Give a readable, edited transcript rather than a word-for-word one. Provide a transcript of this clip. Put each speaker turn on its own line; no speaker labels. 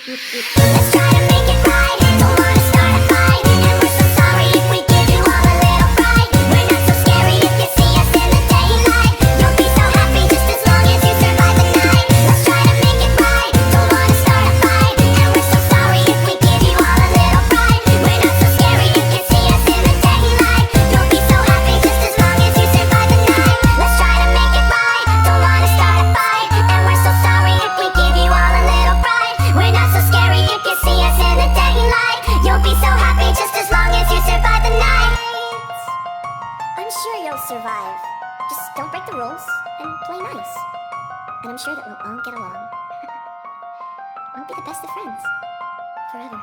Let's try to make it right. Don't wanna start a fight, and we're so sorry if we give you all a little fright. We're not so scary if you see us in the daylight. You'll be so happy just as long as you survive the night. Let's try to make it right. Don't wanna start a fight, and we're so sorry if we give you all a little fright. We're not so scary if you see us in the daylight. You'll be so happy just as long as you survive the night. Let's try to make it right. Don't wanna start a fight, and we're so sorry if we give you all a little fright. We're not so scary if you see us in the daylight. You'll be so happy just as long as you survive the night. I'm sure you'll survive. Just don't break the rules and play nice. And I'm sure that we'll all get along. We'll be the best of friends. Forever.